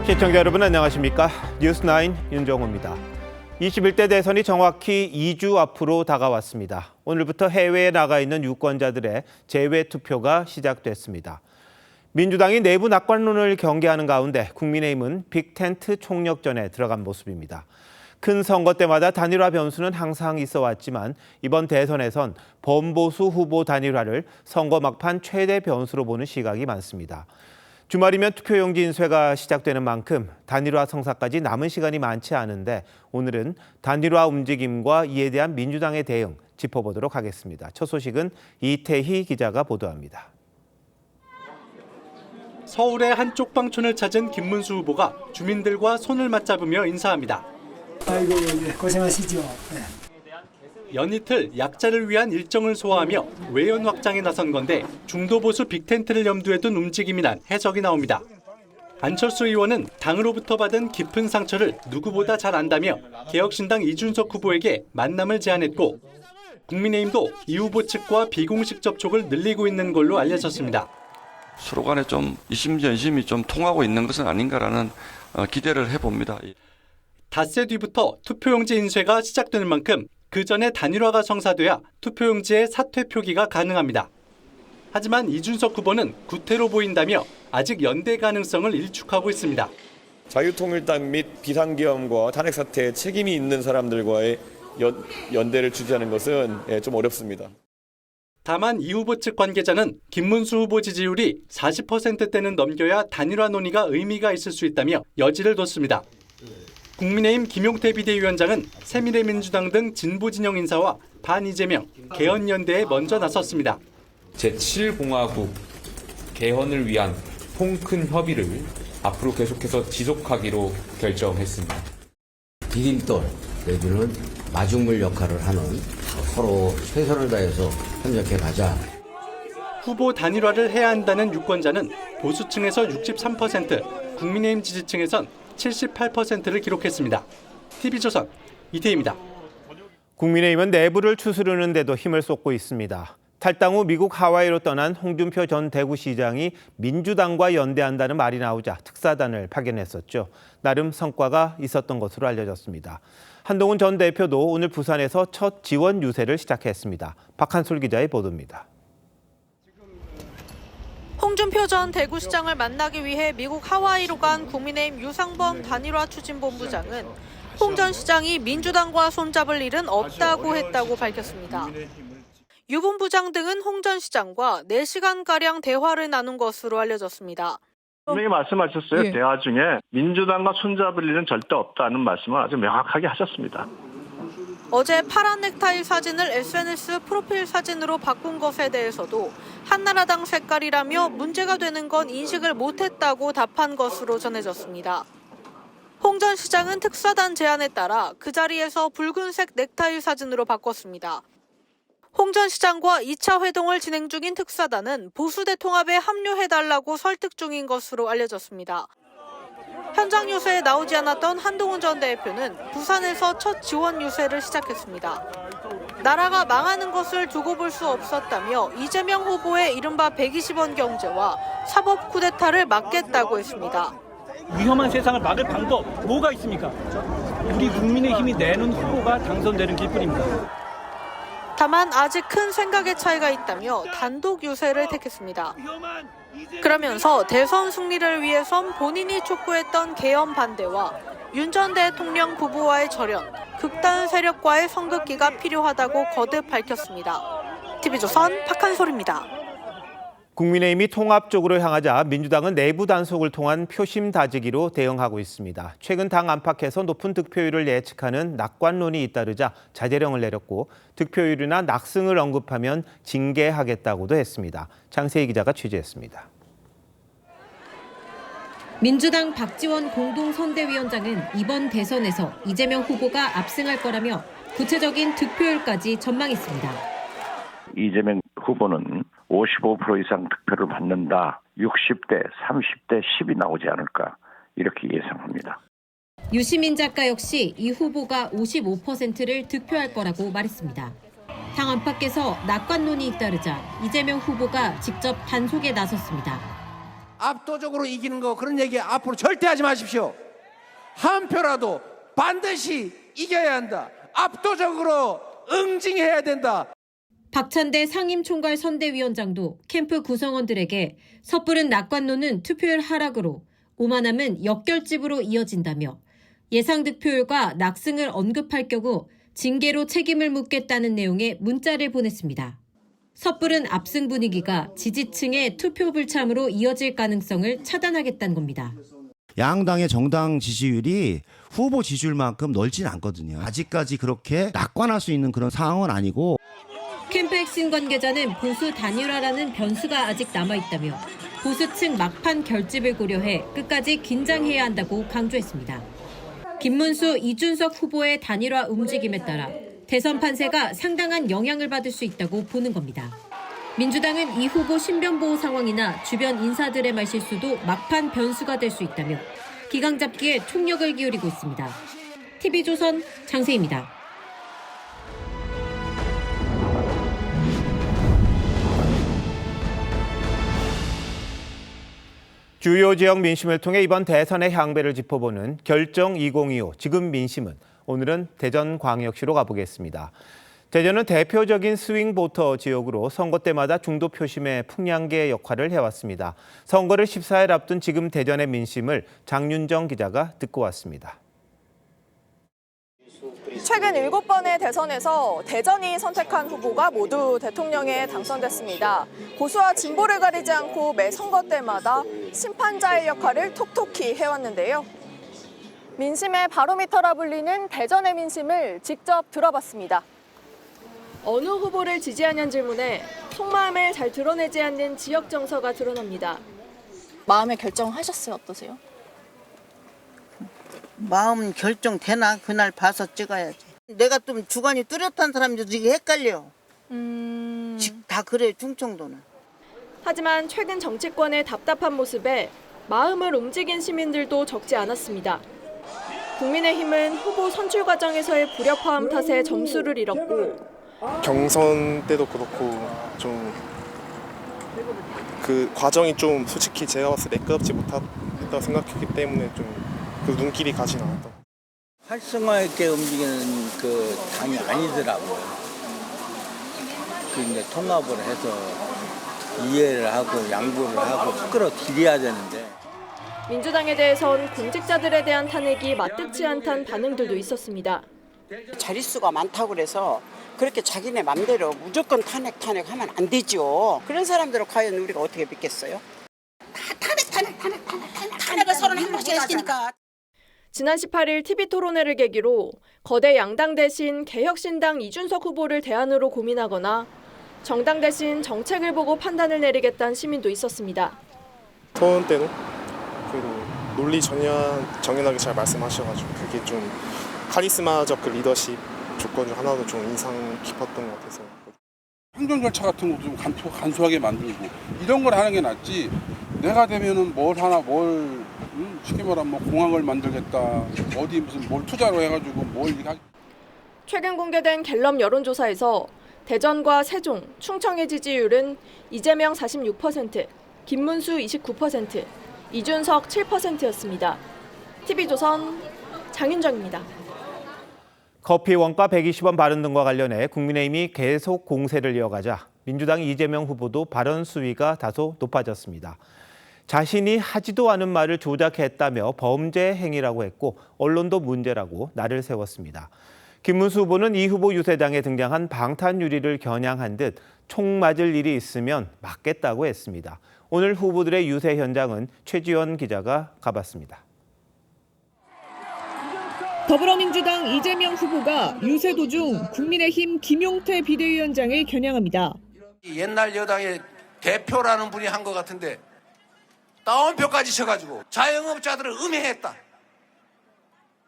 시청자 여러분 안녕하십니까? 뉴스9 윤정호입니다. 21대 대선이 정확히 2주 앞으로 다가왔습니다. 오늘부터 해외에 나가 있는 유권자들의 재외 투표가 시작됐습니다. 민주당이 내부 낙관론을 경계하는 가운데 국민의힘은 빅텐트 총력전에 들어간 모습입니다. 큰 선거 때마다 단일화 변수는 항상 있어 왔지만 이번 대선에선 범보수 후보 단일화를 선거 막판 최대 변수로 보는 시각이 많습니다. 주말이면 투표용지 인쇄가 시작되는 만큼 단일화 성사까지 남은 시간이 많지 않은데 오늘은 단일화 움직임과 이에 대한 민주당의 대응 짚어보도록 하겠습니다. 첫 소식은 이태희 기자가 보도합니다. 서울의 한쪽 방촌을 찾은 김문수 후보가 주민들과 손을 맞잡으며 인사합니다. 아이고 고생하시죠. 네. 연이틀 약자를 위한 일정을 소화하며 외연 확장에 나선 건데 중도 보수 빅텐트를 염두에 둔 움직임이란 해석이 나옵니다. 안철수 의원은 당으로부터 받은 깊은 상처를 누구보다 잘 안다며 개혁신당 이준석 후보에게 만남을 제안했고 국민의힘도 이 후보 측과 비공식 접촉을 늘리고 있는 걸로 알려졌습니다. 서로 간에 좀 이심전심이 좀 통하고 있는 것은 아닌가라는 기대를 해봅니다. 닷새 뒤부터 투표용지 인쇄가 시작되는 만큼 그 전에 단일화가 성사돼야 투표용지에 사퇴 표기가 가능합니다. 하지만 이준석 후보는 구태로 보인다며 아직 연대 가능성을 일축하고 있습니다. 자유통일당 및 비상계엄과 탄핵 사태에 책임이 있는 사람들과의 연대를 주재하는 것은 좀 어렵습니다. 다만 이 후보 측 관계자는 김문수 후보 지지율이 40%대는 넘겨야 단일화 논의가 의미가 있을 수 있다며 여지를 뒀습니다. 국민의힘 김용태 비대위원장은 새미래민주당 등 진보 진영 인사와 반이재명, 개헌연대에 먼저 나섰습니다. 제7공화국 개헌을 위한 통큰 협의를 앞으로 계속해서 지속하기로 결정했습니다. 디딤돌 내지는 마중물 역할을 하는 서로 최선을 다해서 협력해 가자. 후보 단일화를 해야 한다는 유권자는 보수층에서 63%, 국민의힘 지지층에선 78%를 기록했습니다. TV조선 이태희입니다. 국민의힘은 내부를 추스르는 데도 힘을 쏟고 있습니다. 탈당 후 미국 하와이로 떠난 홍준표 전 대구시장이 민주당과 연대한다는 말이 나오자 특사단을 파견했었죠. 나름 성과가 있었던 것으로 알려졌습니다. 한동훈 전 대표도 오늘 부산에서 첫 지원 유세를 시작했습니다. 박한솔 기자의 보도입니다. 홍준표 전 대구시장을 만나기 위해 미국 하와이로 간 국민의힘 유상범 단일화 추진본부장은 홍 전 시장이 민주당과 손잡을 일은 없다고 했다고 밝혔습니다. 유 본부장 등은 홍 전 시장과 4시간가량 대화를 나눈 것으로 알려졌습니다. 분명히 말씀하셨어요. 예. 대화 중에 민주당과 손잡을 일은 절대 없다는 말씀을 아주 명확하게 하셨습니다. 어제 파란 넥타이 사진을 SNS 프로필 사진으로 바꾼 것에 대해서도 한나라당 색깔이라며 문제가 되는 건 인식을 못했다고 답한 것으로 전해졌습니다. 홍 전 시장은 특사단 제안에 따라 그 자리에서 붉은색 넥타이 사진으로 바꿨습니다. 홍 전 시장과 2차 회동을 진행 중인 특사단은 보수대 통합에 합류해달라고 설득 중인 것으로 알려졌습니다. 현장 유세에 나오지 않았던 한동훈 전 대표는 부산에서 첫 지원 유세를 시작했습니다. 나라가 망하는 것을 두고 볼 수 없었다며 이재명 후보의 이른바 120원 경제와 사법 쿠데타를 막겠다고 했습니다. 위험한 세상을 막을 방법 뭐가 있습니까? 우리 국민의힘이 내는 후보가 당선되는 길뿐입니다. 다만 아직 큰 생각의 차이가 있다며 단독 유세를 택했습니다. 그러면서 대선 승리를 위해선 본인이 촉구했던 개헌 반대와 윤 전 대통령 부부와의 절연, 극단 세력과의 선긋기가 필요하다고 거듭 밝혔습니다. TV조선 박한솔입니다. 국민의힘이 통합 쪽으로 향하자 민주당은 내부 단속을 통한 표심 다지기로 대응하고 있습니다. 최근 당 안팎에서 높은 득표율을 예측하는 낙관론이 잇따르자 자제령을 내렸고 득표율이나 낙승을 언급하면 징계하겠다고도 했습니다. 장세희 기자가 취재했습니다. 민주당 박지원 공동선대위원장은 이번 대선에서 이재명 후보가 압승할 거라며 구체적인 득표율까지 전망했습니다. 이재명 후보는 55% 이상 득표를 받는다. 60대, 30대 10이 나오지 않을까 이렇게 예상합니다. 유시민 작가 역시 이 후보가 55%를 득표할 거라고 말했습니다. 당 안팎에서 낙관론이 잇따르자 이재명 후보가 직접 단속에 나섰습니다. 압도적으로 이기는 거 그런 얘기 앞으로 절대 하지 마십시오. 한 표라도 반드시 이겨야 한다. 압도적으로 응징해야 된다. 박찬대 상임총괄 선대위원장도 캠프 구성원들에게 섣부른 낙관론은 투표율 하락으로 오만함은 역결집으로 이어진다며 예상 득표율과 낙승을 언급할 경우 징계로 책임을 묻겠다는 내용의 문자를 보냈습니다. 섣부른 압승 분위기가 지지층의 투표 불참으로 이어질 가능성을 차단하겠다는 겁니다. 양당의 정당 지지율이 후보 지지율만큼 넓진 않거든요. 아직까지 그렇게 낙관할 수 있는 그런 상황은 아니고. 캠프 핵심 관계자는 보수 단일화라는 변수가 아직 남아있다며 보수층 막판 결집을 고려해 끝까지 긴장해야 한다고 강조했습니다. 김문수, 이준석 후보의 단일화 움직임에 따라 대선 판세가 상당한 영향을 받을 수 있다고 보는 겁니다. 민주당은 이 후보 신변 보호 상황이나 주변 인사들의 말실수도 막판 변수가 될 수 있다며 기강 잡기에 총력을 기울이고 있습니다. TV조선 장세희입니다. 주요 지역 민심을 통해 이번 대선의 향배를 짚어보는 결정 2025 지금 민심은 오늘은 대전광역시로 가보겠습니다. 대전은 대표적인 스윙 보터 지역으로 선거 때마다 중도 표심의 풍량계 역할을 해왔습니다. 선거를 14일 앞둔 지금 대전의 민심을 장윤정 기자가 듣고 왔습니다. 최근 7번의 대선에서 대전이 선택한 후보가 모두 대통령에 당선됐습니다. 보수와 진보를 가리지 않고 매 선거 때마다 심판자의 역할을 톡톡히 해왔는데요. 민심의 바로미터라 불리는 대전의 민심을 직접 들어봤습니다. 어느 후보를 지지하냐는 질문에 속마음을 잘 드러내지 않는 지역 정서가 드러납니다. 마음의 결정하셨어요? 어떠세요? 마음 결정되나 그날 봐서 찍어야지. 내가 좀 주관이 뚜렷한 사람도 되게 헷갈려. 다 그래 충청도는. 하지만 최근 정치권의 답답한 모습에 마음을 움직인 시민들도 적지 않았습니다. 국민의힘은 후보 선출 과정에서의 불협화음 탓에 점수를 잃었고 경선 때도 그렇고 좀 그 과정이 좀 솔직히 제가 봤을 때 매끄럽지 못했다고 생각했기 때문에 좀 그 눈길이 가진 않았다. 활성화 있게 움직이는 그 당이 아니더라고요. 그 이제 통합을 해서 이해를 하고 양보를 하고 끌어들여야 되는데. 민주당에 대해선 공직자들에 대한 탄핵이 맞듣지 않다는 반응들도 있었습니다. 자릿수가 많다고 그래서 그렇게 자기네 맘대로 무조건 탄핵하면 안 되죠. 그런 사람들을 과연 우리가 어떻게 믿겠어요? 탄핵을 서로 행복시키니까. 지난 18일 TV토론회를 계기로 거대 양당 대신 개혁신당 이준석 후보를 대안으로 고민하거나 정당 대신 정책을 보고 판단을 내리겠다는 시민도 있었습니다. 토론 때도 그래도 논리 정연하게 잘 말씀하셔가지고 그게 좀 카리스마적 그 리더십 조건 중 하나도 좀 인상 깊었던 것 같아서. 행정 절차 같은 것도 좀 간소하게 만들고 이런 걸 하는 게 낫지. 내가 되면은 쉽게 말하면 뭐 공항을 만들겠다. 어디 무슨 뭘 투자로 해가지고 최근 공개된 갤럽 여론조사에서 대전과 세종, 충청의 지지율은 이재명 46%, 김문수 29%, 이준석 7%였습니다. TV조선 장윤정입니다. 커피 원가 120원 발언 등과 관련해 국민의힘이 계속 공세를 이어가자 민주당 이재명 후보도 발언 수위가 다소 높아졌습니다. 자신이 하지도 않은 말을 조작했다며 범죄 행위라고 했고 언론도 문제라고 날을 세웠습니다. 김문수 후보는 이 후보 유세장에 등장한 방탄유리를 겨냥한 듯 총 맞을 일이 있으면 맞겠다고 했습니다. 오늘 후보들의 유세 현장은 최지원 기자가 가봤습니다. 더불어민주당 이재명 후보가 유세 도중 국민의힘 김용태 비대위원장을 겨냥합니다. 옛날 여당의 대표라는 분이 한 것 같은데 따옴표까지 쳐가지고 자영업자들을 음해했다.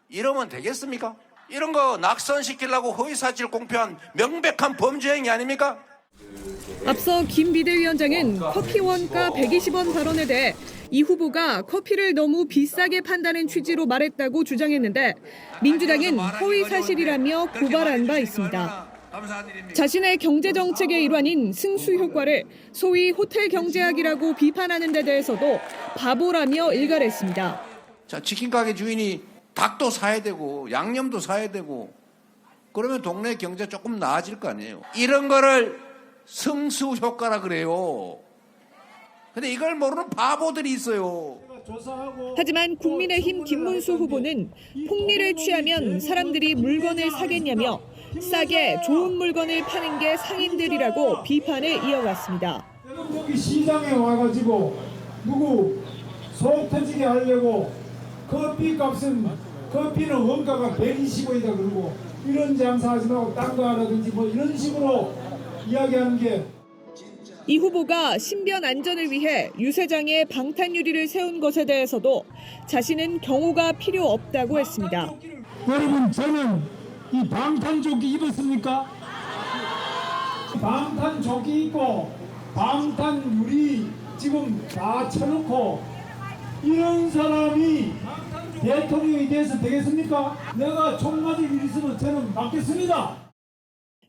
이러면 되겠습니까? 이런 거 낙선시키려고 허위사실 공표한 명백한 범죄 행위 아닙니까? 앞서 김 비대위원장은 커피 원가 120원 발언에 대해 이 후보가 커피를 너무 비싸게 판다는 취지로 말했다고 주장했는데 민주당은 허위 사실이라며 고발한 바 있습니다. 자신의 경제정책의 일환인 승수 효과를 소위 호텔 경제학이라고 비판하는 데 대해서도 바보라며 일갈했습니다. 자, 치킨 가게 주인이 닭도 사야 되고 양념도 사야 되고 그러면 동네 경제 조금 나아질 거 아니에요. 이런 거를 승수 효과라 그래요. 근데 이걸 모르는 바보들이 있어요. 하지만 국민의힘 김문수 후보는 폭리를 취하면 사람들이 물건을 사겠냐며 싸게 좋은 물건을 파는 게 상인들이라고 비판을 이어갔습니다. 여기 시장에 와가지고 누구 속 터지게 하려고 커피는 원가가 125이다 그러고 이런 장사하지 말고 딴 거 하라든지 뭐 이런 식으로 이야기하는 게. 이 후보가 신변 안전을 위해 유세장에 방탄유리를 세운 것에 대해서도 자신은 경호가 필요 없다고 했습니다. 여러분 저는 이 방탄조끼 입었습니까? 방탄조끼 입고 방탄유리 지금 다 쳐놓고 이런 사람이 대통령이 돼서 되겠습니까? 내가 총 맞을 일 있으면 저는 맞겠습니다.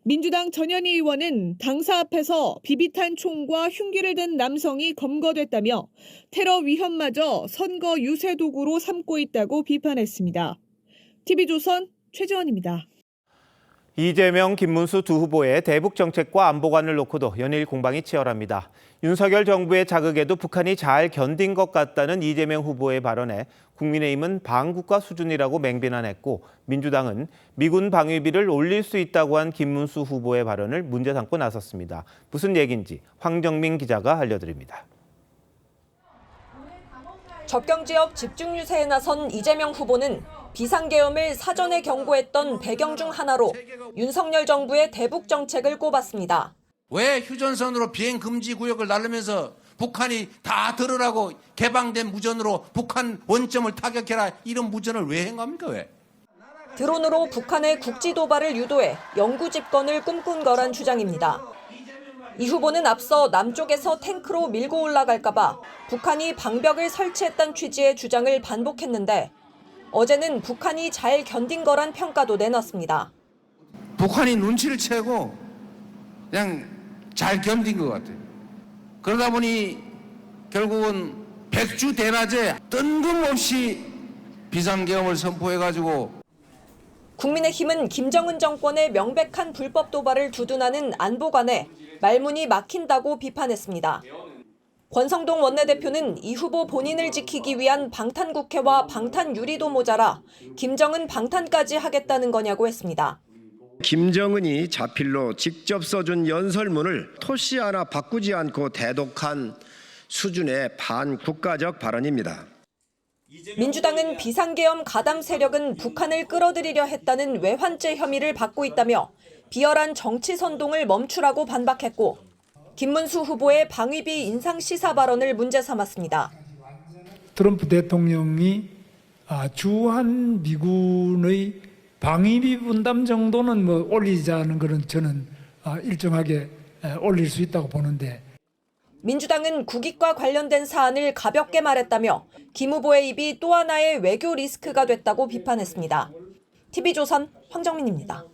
민주당 전현희 의원은 당사 앞에서 비비탄 총과 흉기를 든 남성이 검거됐다며 테러 위험마저 선거 유세 도구로 삼고 있다고 비판했습니다. TV조선 최지원입니다. 이재명, 김문수 두 후보의 대북 정책과 안보관을 놓고도 연일 공방이 치열합니다. 윤석열 정부의 자극에도 북한이 잘 견딘 것 같다는 이재명 후보의 발언에 국민의힘은 방국가 수준이라고 맹비난했고 민주당은 미군 방위비를 올릴 수 있다고 한 김문수 후보의 발언을 문제 삼고 나섰습니다. 무슨 얘기인지 황정민 기자가 알려드립니다. 접경 지역 집중 유세에 나선 이재명 후보는 비상계엄을 사전에 경고했던 배경 중 하나로 윤석열 정부의 대북 정책을 꼽았습니다. 왜 휴전선으로 비행 금지 구역을 날르면서 북한이 다 들으라고 개방된 무전으로 북한 원점을 타격해라 이런 무전을 왜 한 겁니까 왜? 드론으로 북한의 국지 도발을 유도해 영구 집권을 꿈꾼 거란 주장입니다. 이 후보는 앞서 남쪽에서 탱크로 밀고 올라갈까 봐 북한이 방벽을 설치했다는 취지의 주장을 반복했는데 어제는 북한이 잘 견딘 거란 평가도 내놨습니다. 북한이 눈치를 채고 그냥 잘 견딘 것 같아요. 그러다 보니 결국은 백주 대낮에 뜬금없이 비상계엄을 선포해가지고 국민의힘은 김정은 정권의 명백한 불법 도발을 두둔하는 안보관에 말문이 막힌다고 비판했습니다. 권성동 원내대표는 이 후보 본인을 지키기 위한 방탄국회와 방탄유리도 모자라 김정은 방탄까지 하겠다는 거냐고 했습니다. 김정은이 자필로 직접 써준 연설문을 토시 하나 바꾸지 않고 대독한 수준의 반국가적 발언입니다. 민주당은 비상계엄 가담 세력은 북한을 끌어들이려 했다는 외환죄 혐의를 받고 있다며 비열한 정치 선동을 멈추라고 반박했고 김문수 후보의 방위비 인상 시사 발언을 문제 삼았습니다. 트럼프 대통령이 주한 미군의 방위비 분담 정도는 뭐 올리자는 그런 저는 일정하게 올릴 수 있다고 보는데. 민주당은 국익과 관련된 사안을 가볍게 말했다며 김 후보의 입이 또 하나의 외교 리스크가 됐다고 비판했습니다. TV조선 황정민입니다.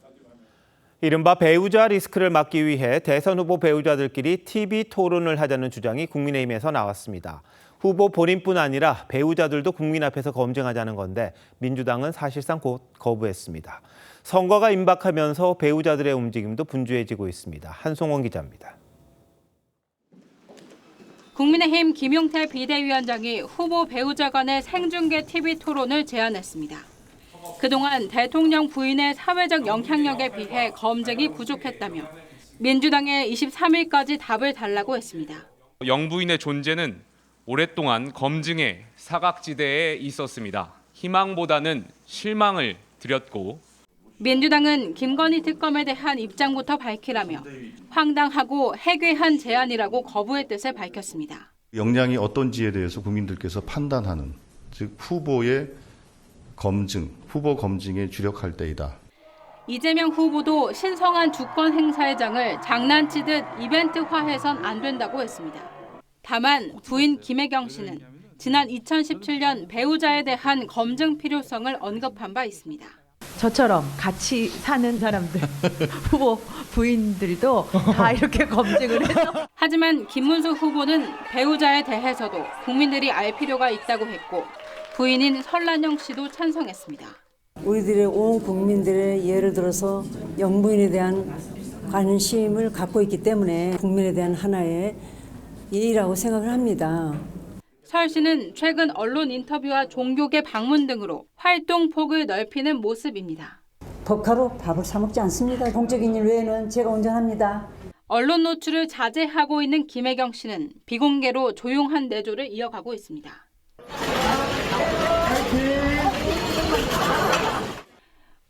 이른바 배우자 리스크를 막기 위해 대선 후보 배우자들끼리 TV 토론을 하자는 주장이 국민의힘에서 나왔습니다. 후보 본인뿐 아니라 배우자들도 국민 앞에서 검증하자는 건데 민주당은 사실상 곧 거부했습니다. 선거가 임박하면서 배우자들의 움직임도 분주해지고 있습니다. 한송원 기자입니다. 국민의힘 김용태 비대위원장이 후보 배우자 간의 생중계 TV 토론을 제안했습니다. 그동안 대통령 부인의 사회적 영향력에 비해 검증이 부족했다며 민주당에 23일까지 답을 달라고 했습니다. 영부인의 존재는 오랫동안 검증의 사각지대에 있었습니다. 희망보다는 실망을 드렸고 민주당은 김건희 특검에 대한 입장부터 밝히라며 황당하고 해괴한 제안이라고 거부의 뜻을 밝혔습니다. 역량이 어떤지에 대해서 국민들께서 판단하는, 즉 후보의 검증, 후보 검증에 주력할 때이다. 이재명 후보도 신성한 주권 행사의 장을 장난치듯 이벤트화해선 안 된다고 했습니다. 다만 부인 김혜경 씨는 지난 2017년 배우자에 대한 검증 필요성을 언급한 바 있습니다. 저처럼 같이 사는 사람들, 후보 부인들도 다 이렇게 검증을 해서. 하지만 김문수 후보는 배우자에 대해서도 국민들이 알 필요가 있다고 했고 부인인 설란영 씨도 찬성했습니다. 우리들의 온 국민들의 예를 들어서 영부인에 대한 관심을 갖고 있기 때문에 국민에 대한 하나의 예의라고 생각을 합니다. 설 씨는 최근 언론 인터뷰와 종교계 방문 등으로 활동 폭을 넓히는 모습입니다. 법카로 밥을 사 먹지 않습니다. 공적인 일 외에는 제가 운전합니다. 언론 노출을 자제하고 있는 김혜경 씨는 비공개로 조용한 내조를 이어가고 있습니다.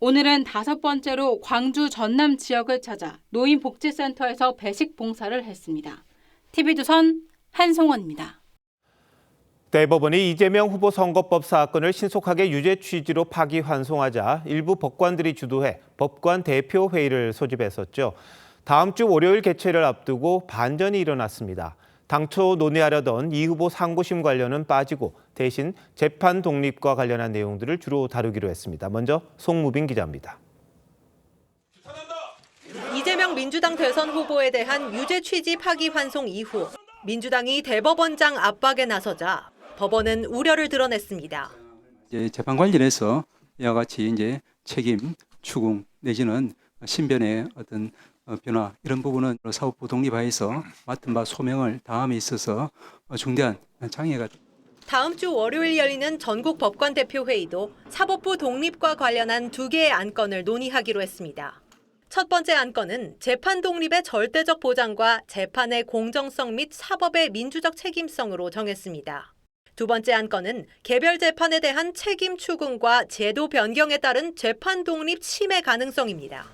오늘은 5번째로 광주 전남 지역을 찾아 노인복지센터에서 배식 봉사를 했습니다. TV조선 한송원입니다. 대법원이 이재명 후보 선거법 사건을 신속하게 유죄 취지로 파기환송하자 일부 법관들이 주도해 법관 대표 회의를 소집했었죠. 다음 주 월요일 개최를 앞두고 반전이 일어났습니다. 당초 논의하려던 이 후보 상고심 관련은 빠지고 대신 재판 독립과 관련한 내용들을 주로 다루기로 했습니다. 먼저 송무빈 기자입니다. 이재명 민주당 대선 후보에 대한 유죄 취지 파기환송 이후 민주당이 대법원장 압박에 나서자 법원은 우려를 드러냈습니다. 재판 관련해서 이와 같이 책임 추궁 내지는 신변의 어떤 변화 이런 부분은 사법부 독립하에서 맡은 바 소명을 다함에 있어서 중대한 장애가. 다음 주 월요일 열리는 전국 법관 대표 회의도 사법부 독립과 관련한 2개의 안건을 논의하기로 했습니다. 첫 번째 안건은 재판 독립의 절대적 보장과 재판의 공정성 및 사법의 민주적 책임성으로 정했습니다. 두 번째 안건은 개별 재판에 대한 책임 추궁과 제도 변경에 따른 재판 독립 침해 가능성입니다.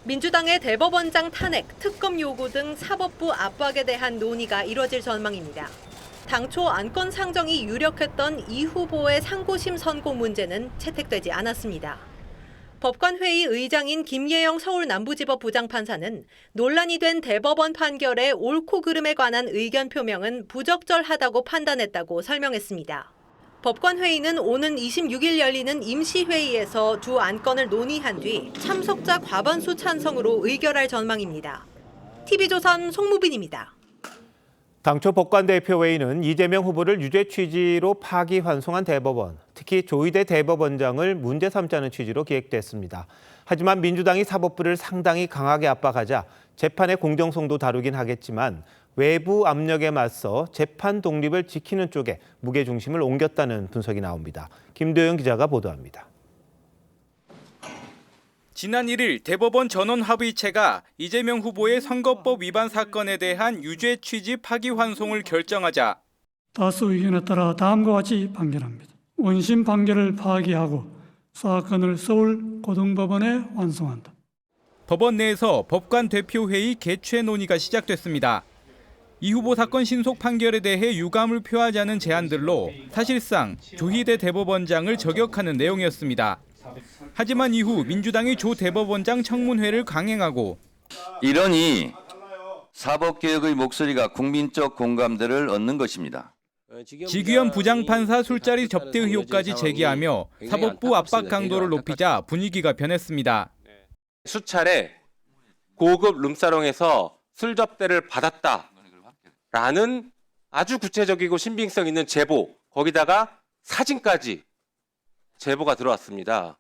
민주당의 대법원장 탄핵, 특검 요구 등 사법부 압박에 대한 논의가 이뤄질 전망입니다. 당초 안건 상정이 유력했던 이 후보의 상고심 선고 문제는 채택되지 않았습니다. 법관회의 의장인 김예영 서울남부지법 부장판사는 논란이 된 대법원 판결의 옳고 그름에 관한 의견 표명은 부적절하다고 판단했다고 설명했습니다. 법관회의는 오는 26일 열리는 임시회의에서 두 안건을 논의한 뒤 참석자 과반수 찬성으로 의결할 전망입니다. TV조선 송무빈입니다. 당초 법관 대표 회의는 이재명 후보를 유죄 취지로 파기환송한 대법원, 특히 조희대 대법원장을 문제 삼자는 취지로 기획됐습니다. 하지만 민주당이 사법부를 상당히 강하게 압박하자 재판의 공정성도 다루긴 하겠지만 외부 압력에 맞서 재판 독립을 지키는 쪽에 무게중심을 옮겼다는 분석이 나옵니다. 김도영 기자가 보도합니다. 지난 1일 대법원 전원합의체가 이재명 후보의 선거법 위반 사건에 대한 유죄 취지 파기환송을 결정하자 다수 의견에 따라 다음과 같이 판결합니다. 원심 판결을 파기하고 사건을 서울고등법원에 환송한다. 법원 내에서 법관 대표회의 개최 논의가 시작됐습니다. 이 후보 사건 신속 판결에 대해 유감을 표하자는 제안들로 사실상 조희대 대법원장을 저격하는 내용이었습니다. 하지만 이후 민주당이 조 대법원장 청문회를 강행하고 이러니 사법개혁의 목소리가 국민적 공감대를 얻는 것입니다. 지규현 부장판사 술자리 접대 의혹까지 제기하며 사법부 압박 강도를 높이자 분위기가 변했습니다. 수차례 고급 룸사롱에서 술 접대를 받았다라는 아주 구체적이고 신빙성 있는 제보, 거기다가 사진까지 제보가 들어왔습니다.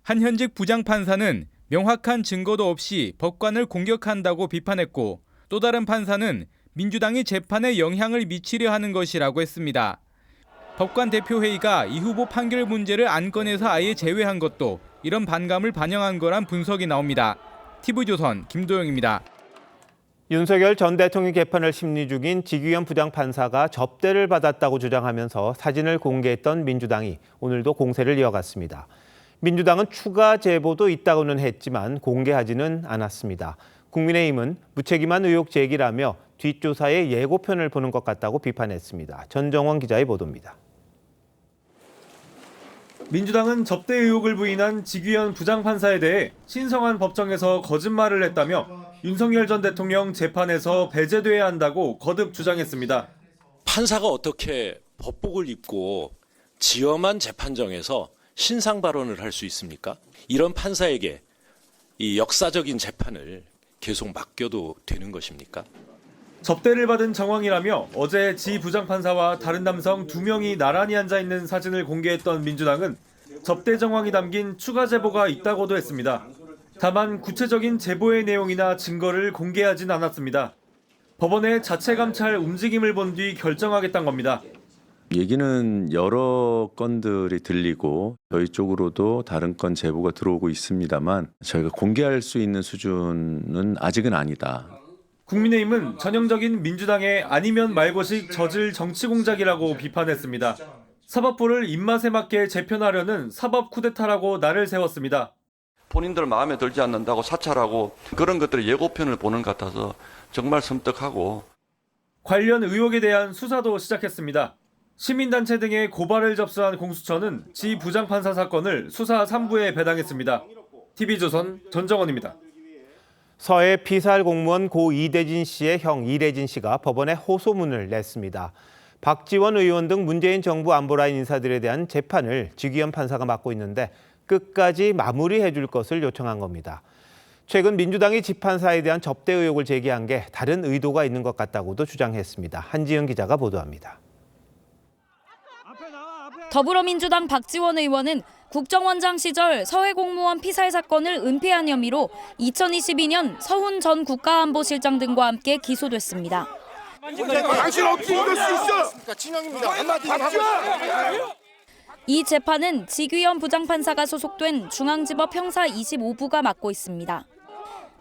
한 현직 부장판사는 명확한 증거도 없이 법관을 공격한다고 비판했고 또 다른 판사는 민주당이 재판에 영향을 미치려 하는 것이라고 했습니다. 법관 대표회의가 이 후보 판결 문제를 안건에서 아예 제외한 것도 이런 반감을 반영한 거란 분석이 나옵니다. TV조선 김도영입니다. 윤석열 전 대통령 개판을 심리 중인 지규현 부장판사가 접대를 받았다고 주장하면서 사진을 공개했던 민주당이 오늘도 공세를 이어갔습니다. 민주당은 추가 제보도 있다고는 했지만 공개하지는 않았습니다. 국민의힘은 무책임한 의혹 제기라며 뒷조사의 예고편을 보는 것 같다고 비판했습니다. 전정원 기자의 보도입니다. 민주당은 접대 의혹을 부인한 지규현 부장판사에 대해 신성한 법정에서 거짓말을 했다며 윤석열 전 대통령 재판에서 배제돼야 한다고 거듭 주장했습니다. 판사가 어떻게 법복을 입고 지엄한 재판정에서 신상 발언을 할 수 있습니까? 이런 판사에게 이 역사적인 재판을 계속 맡겨도 되는 것입니까? 접대를 받은 정황이라며 어제 지 부장판사와 다른 남성 2명이 나란히 앉아있는 사진을 공개했던 민주당은 접대 정황이 담긴 추가 제보가 있다고도 했습니다. 다만 구체적인 제보의 내용이나 증거를 공개하진 않았습니다. 법원의 자체 감찰 움직임을 본 뒤 결정하겠다는 겁니다. 얘기는 여러 건들이 들리고 저희 쪽으로도 다른 건 제보가 들어오고 있습니다만 저희가 공개할 수 있는 수준은 아직은 아니다. 국민의힘은 전형적인 민주당의 아니면 말고식 저질 정치 공작이라고 비판했습니다. 사법부를 입맛에 맞게 재편하려는 사법 쿠데타라고 날을 세웠습니다. 본인들 마음에 들지 않는다고 사찰하고 그런 것들을 예고편을 보는 것 같아서 정말 섬뜩하고. 관련 의혹에 대한 수사도 시작했습니다. 시민단체 등의 고발을 접수한 공수처는 지 부장판사 사건을 수사 3부에 배당했습니다. TV조선 전정원입니다. 서해 피살 공무원 고 이대진 씨의 형 이래진 씨가 법원에 호소문을 냈습니다. 박지원 의원 등 문재인 정부 안보라인 인사들에 대한 재판을 지귀현 판사가 맡고 있는데 끝까지 마무리해 줄 것을 요청한 겁니다. 최근 민주당이 지판사에 대한 접대 의혹을 제기한 게 다른 의도가 있는 것 같다고도 주장했습니다. 한지영 기자가 보도합니다. 더불어민주당 박지원 의원은 국정원장 시절 서해 공무원 피살 사건을 은폐한 혐의로 2022년 서훈 전 국가안보실장 등과 함께 기소됐습니다. 당신 어떻게 이럴 수 있어? 진영입니다. 이 재판은 지귀현 부장판사가 소속된 중앙지법 형사 25부가 맡고 있습니다.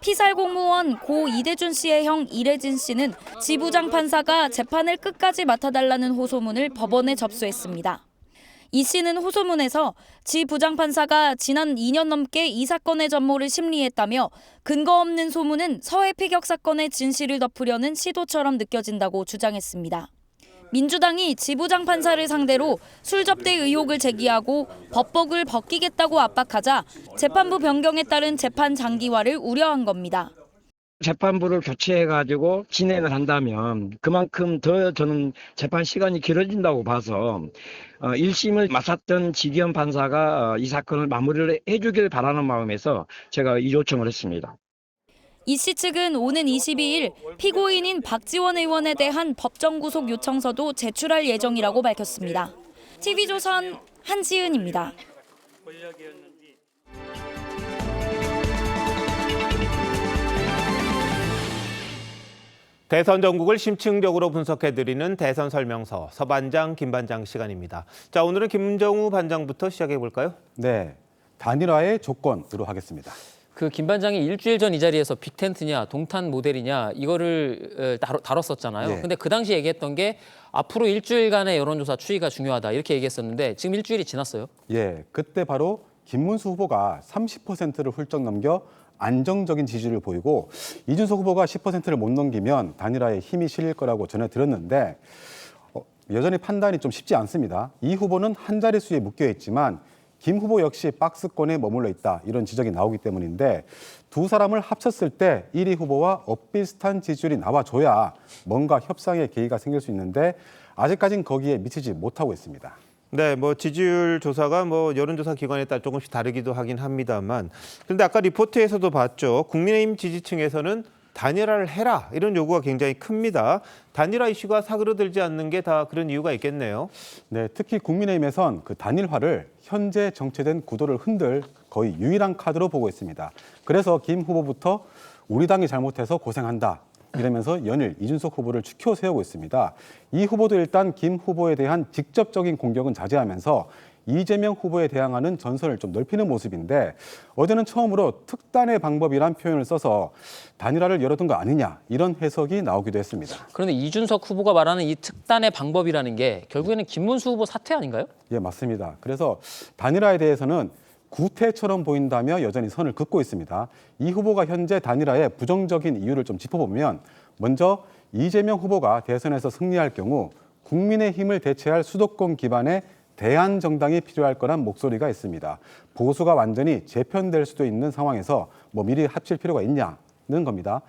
피살 공무원 고 이대준 씨의 형 이래진 씨는 지 부장판사가 재판을 끝까지 맡아달라는 호소문을 법원에 접수했습니다. 이 씨는 호소문에서 지 부장판사가 지난 2년 넘게 이 사건의 전모를 심리했다며 근거 없는 소문은 서해 피격 사건의 진실을 덮으려는 시도처럼 느껴진다고 주장했습니다. 민주당이 지 부장판사를 상대로 술 접대 의혹을 제기하고 법복을 벗기겠다고 압박하자 재판부 변경에 따른 재판 장기화를 우려한 겁니다. 재판부를 교체해가지고 진행을 한다면 그만큼 더 저는 재판 시간이 길어진다고 봐서 1심을 맡았던 지기현 판사가 이 사건을 마무리를 해주길 바라는 마음에서 제가 이 요청을 했습니다. 이 씨 측은 오는 22일 피고인인 박지원 의원에 대한 법정 구속 요청서도 제출할 예정이라고 밝혔습니다. TV조선 한지은입니다. 대선 전국을 심층적으로 분석해드리는 대선 설명서 서반장, 김반장 시간입니다. 자, 오늘은 김정우 반장부터 시작해볼까요? 네, 단일화의 조건으로 하겠습니다. 그 김 반장이 일주일 전 이 자리에서 빅텐트냐 동탄 모델이냐 이거를 다뤘었잖아요. 네. 근데 그 당시 얘기했던 게 앞으로 일주일간의 여론조사 추이가 중요하다 이렇게 얘기했었는데 지금 일주일이 지났어요. 예, 그때 바로 김문수 후보가 30%를 훌쩍 넘겨 안정적인 지지를 보이고 이준석 후보가 10%를 못 넘기면 단일화에 힘이 실릴 거라고 전해 들었는데 여전히 판단이 좀 쉽지 않습니다. 이 후보는 한 자릿수에 묶여 있지만 김 후보 역시 박스권에 머물러 있다 이런 지적이 나오기 때문인데 두 사람을 합쳤을 때 1위 후보와 엇비슷한 지지율이 나와줘야 뭔가 협상의 계기가 생길 수 있는데 아직까지는 거기에 미치지 못하고 있습니다. 네, 지지율 조사가 여론조사 기관에 따라 조금씩 다르기도 하긴 합니다만, 그런데 아까 리포트에서도 봤죠. 국민의힘 지지층에서는 단일화를 해라 이런 요구가 굉장히 큽니다. 단일화 이슈가 사그러들지 않는 게 다 그런 이유가 있겠네요. 네, 특히 국민의힘에선 그 단일화를 현재 정체된 구도를 흔들 거의 유일한 카드로 보고 있습니다. 그래서 김 후보부터 우리 당이 잘못해서 고생한다. 이러면서 연일 이준석 후보를 추켜 세우고 있습니다. 이 후보도 일단 김 후보에 대한 직접적인 공격은 자제하면서 이재명 후보에 대항하는 전선을 좀 넓히는 모습인데 어제는 처음으로 특단의 방법이란 표현을 써서 단일화를 열어둔 거 아니냐 이런 해석이 나오기도 했습니다. 그런데 이준석 후보가 말하는 이 특단의 방법이라는 게 결국에는 김문수 후보 사퇴 아닌가요? 예, 맞습니다. 그래서 단일화에 대해서는 구태처럼 보인다며 여전히 선을 긋고 있습니다. 이 후보가 현재 단일화의 부정적인 이유를 좀 짚어보면 먼저 이재명 후보가 대선에서 승리할 경우 국민의힘을 대체할 수도권 기반의 대안정당이 필요할 거란 목소리가 있습니다. 보수가 완전히 재편될 수도 있는 상황에서 미리 합칠 필요가 있냐는 겁니다.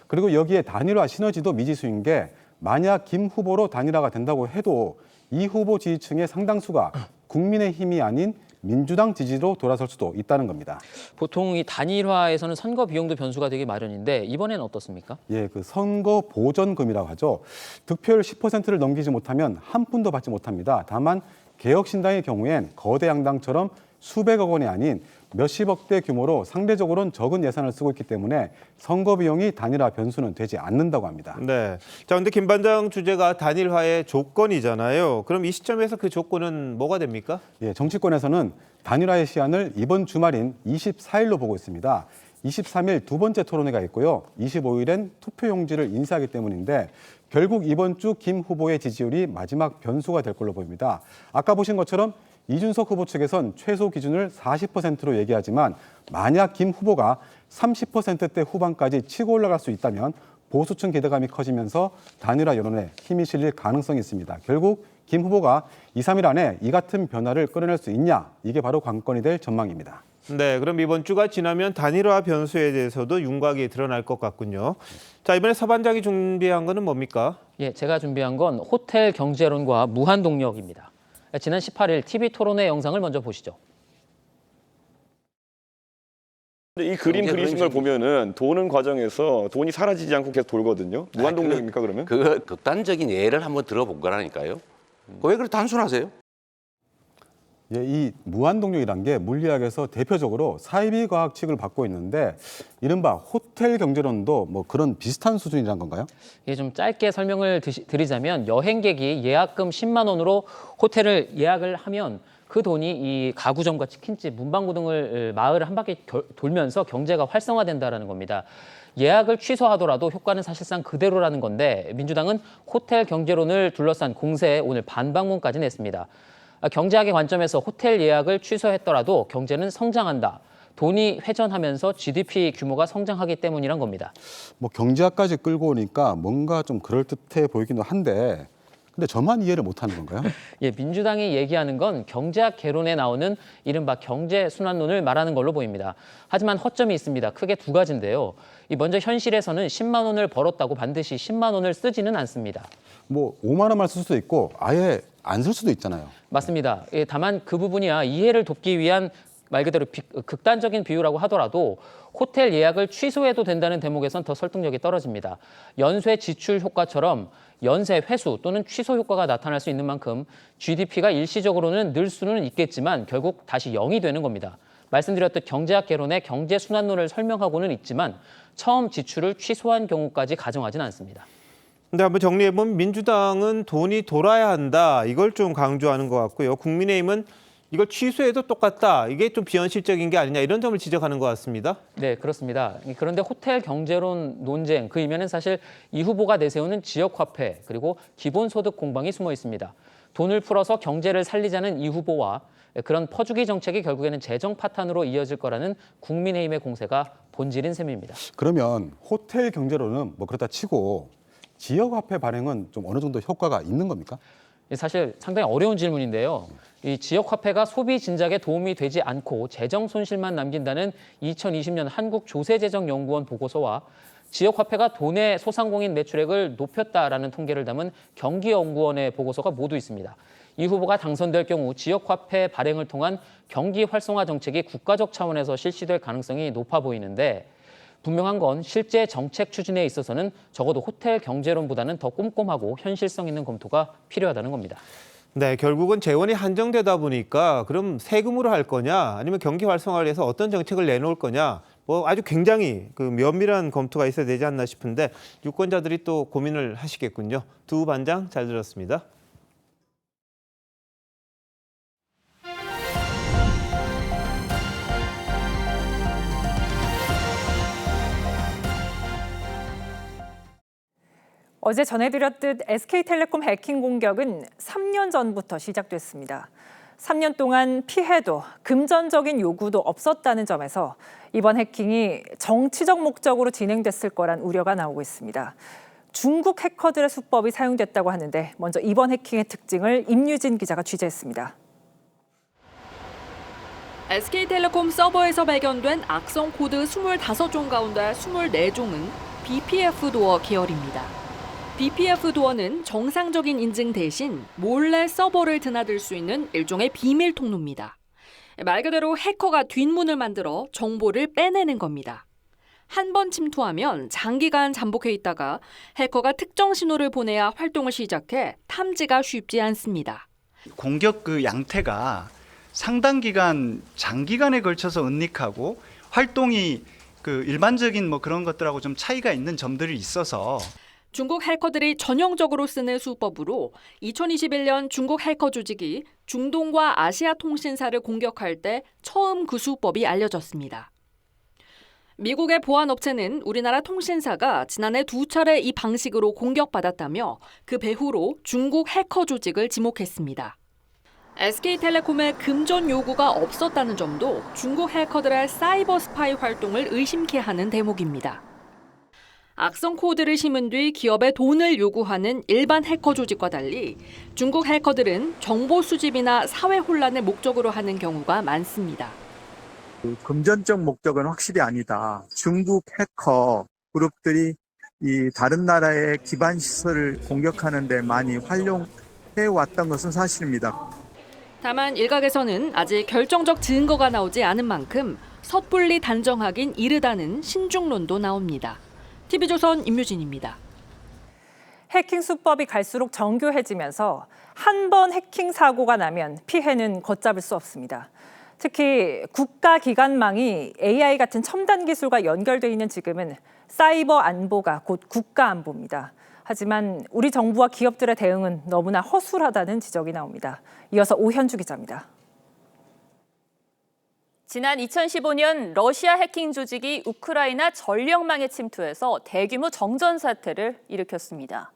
그리고 여기에 단일화 시너지도 미지수인 게 만약 김 후보로 단일화가 된다고 해도 이 후보 지지층의 상당수가 국민의힘이 아닌 민주당 지지로 돌아설 수도 있다는 겁니다. 보통 이 단일화에서는 선거 비용도 변수가 되기 마련인데 이번에는 어떻습니까? 예, 그 선거 보전금이라고 하죠. 득표율 10%를 넘기지 못하면 한 푼도 받지 못합니다. 다만 개혁신당의 경우엔 거대 양당처럼 수백억 원이 아닌 몇십억 대 규모로 상대적으로는 적은 예산을 쓰고 있기 때문에 선거 비용이 단일화 변수는 되지 않는다고 합니다. 네. 자, 근데 김 반장 주제가 단일화의 조건이잖아요. 그럼 이 시점에서 그 조건은 뭐가 됩니까? 예, 정치권에서는 단일화의 시한을 이번 주말인 24일로 보고 있습니다. 23일 두 번째 토론회가 있고요. 25일엔 투표용지를 인쇄하기 때문인데 결국 이번 주 김 후보의 지지율이 마지막 변수가 될 걸로 보입니다. 아까 보신 것처럼 이준석 후보 측에선 최소 기준을 40%로 얘기하지만 만약 김 후보가 30%대 후반까지 치고 올라갈 수 있다면 보수층 기대감이 커지면서 단일화 여론에 힘이 실릴 가능성이 있습니다. 결국 김 후보가 2, 3일 안에 이 같은 변화를 끌어낼 수 있냐, 이게 바로 관건이 될 전망입니다. 네, 그럼 이번 주가 지나면 단일화 변수에 대해서도 윤곽이 드러날 것 같군요. 자, 이번에 서 반장이 준비한 거는 뭡니까? 예, 제가 준비한 건 호텔 경제론과 무한동력입니다. 지난 18일 TV 토론회 영상을 먼저 보시죠. 이 그림 그리신 걸 보면은 도는 과정에서 돈이 사라지지 않고 계속 돌거든요. 무한동력입니까 그러면? 그 극단적인 예를 한번 들어본 거라니까요. 왜 그렇게 단순하세요? 예, 이 무한동력이란 게 물리학에서 대표적으로 사이비 과학 취급을 받고 있는데 이른바 호텔 경제론도 뭐 그런 비슷한 수준이란 건가요? 예, 좀 짧게 설명을 드리자면 여행객이 예약금 10만 원으로 호텔을 예약을 하면 그 돈이 이 가구점과 치킨집, 문방구 등을 마을을 한 바퀴 돌면서 경제가 활성화된다라는 겁니다. 예약을 취소하더라도 효과는 사실상 그대로라는 건데 민주당은 호텔 경제론을 둘러싼 공세에 오늘 반박문까지 냈습니다. 경제학의 관점에서 호텔 예약을 취소했더라도 경제는 성장한다. 돈이 회전하면서 GDP 규모가 성장하기 때문이란 겁니다. 뭐 경제학까지 끌고 오니까 뭔가 좀 그럴듯해 보이기도 한데 근데 저만 이해를 못하는 건가요? 예, 민주당이 얘기하는 건 경제학 개론에 나오는 이른바 경제 순환론을 말하는 걸로 보입니다. 하지만 허점이 있습니다. 크게 두 가지인데요. 먼저 현실에서는 10만 원을 벌었다고 반드시 10만 원을 쓰지는 않습니다. 뭐 5만 원만 쓸 수도 있고 아예 안 쓸 수도 있잖아요. 맞습니다. 예, 다만 그 부분이야 이해를 돕기 위한 말 그대로 극단적인 비유라고 하더라도 호텔 예약을 취소해도 된다는 대목에선 더 설득력이 떨어집니다. 연쇄 지출 효과처럼 연쇄 회수 또는 취소 효과가 나타날 수 있는 만큼 GDP가 일시적으로는 늘 수는 있겠지만 결국 다시 0이 되는 겁니다. 말씀드렸듯 경제학 개론의 경제 순환론을 설명하고는 있지만 처음 지출을 취소한 경우까지 가정하지는 않습니다. 근데 한번 정리해보면 민주당은 돈이 돌아야 한다. 이걸 좀 강조하는 것 같고요. 국민의힘은 이걸 취소해도 똑같다. 이게 좀 비현실적인 게 아니냐 이런 점을 지적하는 것 같습니다. 네, 그렇습니다. 그런데 호텔 경제론 논쟁 그 이면엔 사실 이 후보가 내세우는 지역화폐 그리고 기본소득 공방이 숨어 있습니다. 돈을 풀어서 경제를 살리자는 이 후보와 그런 퍼주기 정책이 결국에는 재정 파탄으로 이어질 거라는 국민의힘의 공세가 본질인 셈입니다. 그러면 호텔 경제론은 뭐 그렇다 치고 지역화폐 발행은 좀 어느 정도 효과가 있는 겁니까? 사실 상당히 어려운 질문인데요. 이 지역화폐가 소비 진작에 도움이 되지 않고 재정 손실만 남긴다는 2020년 한국조세재정연구원 보고서와 지역화폐가 도내 소상공인 매출액을 높였다라는 통계를 담은 경기연구원의 보고서가 모두 있습니다. 이 후보가 당선될 경우 지역화폐 발행을 통한 경기 활성화 정책이 국가적 차원에서 실시될 가능성이 높아 보이는데 분명한 건 실제 정책 추진에 있어서는 적어도 호텔 경제론보다는 더 꼼꼼하고 현실성 있는 검토가 필요하다는 겁니다. 네, 결국은 재원이 한정되다 보니까 그럼 세금으로 할 거냐 아니면 경기 활성화를 위해서 어떤 정책을 내놓을 거냐 뭐 아주 굉장히 그 면밀한 검토가 있어야 되지 않나 싶은데 유권자들이 또 고민을 하시겠군요. 두 반장 잘 들었습니다. 어제 전해드렸듯 SK텔레콤 해킹 공격은 3년 전부터 시작됐습니다. 3년 동안 피해도 금전적인 요구도 없었다는 점에서 이번 해킹이 정치적 목적으로 진행됐을 거란 우려가 나오고 있습니다. 중국 해커들의 수법이 사용됐다고 하는데 먼저 이번 해킹의 특징을 임유진 기자가 취재했습니다. SK텔레콤 서버에서 발견된 악성 코드 25종 가운데 24종은 BPF 도어 계열입니다. BPF 도어는 정상적인 인증 대신 몰래 서버를 드나들 수 있는 일종의 비밀 통로입니다. 말 그대로 해커가 뒷문을 만들어 정보를 빼내는 겁니다. 한 번 침투하면 장기간 잠복해 있다가 해커가 특정 신호를 보내야 활동을 시작해 탐지가 쉽지 않습니다. 공격 그 양태가 상당 기간 장기간에 걸쳐서 은닉하고 활동이 그 일반적인 뭐 그런 것들하고 좀 차이가 있는 점들이 있어서 중국 해커들이 전형적으로 쓰는 수법으로 2021년 중국 해커 조직이 중동과 아시아 통신사를 공격할 때 처음 그 수법이 알려졌습니다. 미국의 보안업체는 우리나라 통신사가 지난해 2차례 이 방식으로 공격받았다며 그 배후로 중국 해커 조직을 지목했습니다. SK텔레콤의 금전 요구가 없었다는 점도 중국 해커들의 사이버 스파이 활동을 의심케 하는 대목입니다. 악성 코드를 심은 뒤 기업에 돈을 요구하는 일반 해커 조직과 달리 중국 해커들은 정보 수집이나 사회 혼란을 목적으로 하는 경우가 많습니다. 금전적 목적은 확실히 아니다. 중국 해커 그룹들이 이 다른 나라의 기반 시설을 공격하는 데 많이 활용해 왔던 것은 사실입니다. 다만 일각에서는 아직 결정적 증거가 나오지 않은 만큼 섣불리 단정하긴 이르다는 신중론도 나옵니다. TV조선 임유진입니다. 해킹 수법이 갈수록 정교해지면서 한 번 해킹 사고가 나면 피해는 걷잡을 수 없습니다. 특히 국가기관망이 AI 같은 첨단 기술과 연결돼 있는 지금은 사이버 안보가 곧 국가 안보입니다. 하지만 우리 정부와 기업들의 대응은 너무나 허술하다는 지적이 나옵니다. 이어서 오현주 기자입니다. 지난 2015년 러시아 해킹 조직이 우크라이나 전력망에 침투해서 대규모 정전 사태를 일으켰습니다.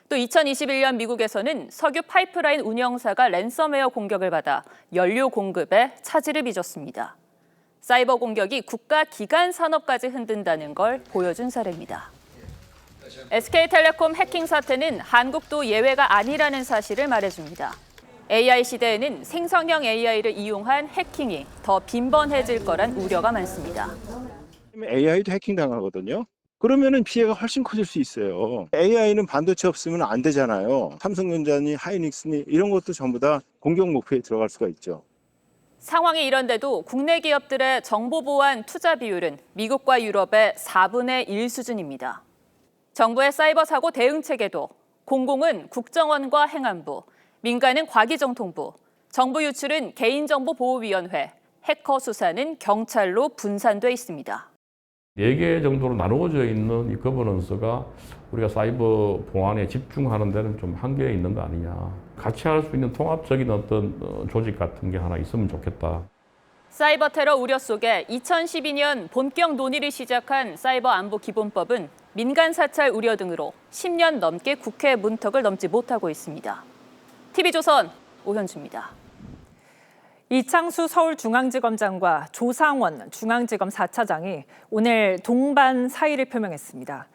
또 2021년 미국에서는 석유 파이프라인 운영사가 랜섬웨어 공격을 받아 연료 공급에 차질을 빚었습니다. 사이버 공격이 국가 기간 산업까지 흔든다는 걸 보여준 사례입니다. SK텔레콤 해킹 사태는 한국도 예외가 아니라는 사실을 말해줍니다. AI 시대에는 생성형 AI를 이용한 해킹이 더 빈번해질 거란 우려가 많습니다. AI도 해킹당하거든요. 그러면은 피해가 훨씬 커질 수 있어요. AI는 반도체 없으면 안 되잖아요. 삼성전자니 하이닉스니 이런 것도 전부 다 공격 목표에 들어갈 수가 있죠. 상황이 이런데도 국내 기업들의 정보 보안 투자 비율은 미국과 유럽의 4분의 1 수준입니다. 정부의 사이버 사고 대응 체계도 공공은 국정원과 행안부, 민간은 과기정통부, 정부 유출은 개인정보보호위원회, 해커 수사는 경찰로 분산돼 있습니다. 4개 정도로 나누어져 있는 이 거버넌스가 우리가 사이버 보안에 집중하는 데는 좀 한계가 있는 거 아니냐. 같이 할 수 있는 통합적인 어떤 조직 같은 게 하나 있으면 좋겠다. 사이버 테러 우려 속에 2012년 본격 논의를 시작한 사이버 안보 기본법은 민간 사찰 우려 등으로 10년 넘게 국회 문턱을 넘지 못하고 있습니다. TV조선 오현주입니다. 이창수 서울중앙지검장과 조상원 중앙지검 4차장이 오늘 동반 사의를 표명했습니다.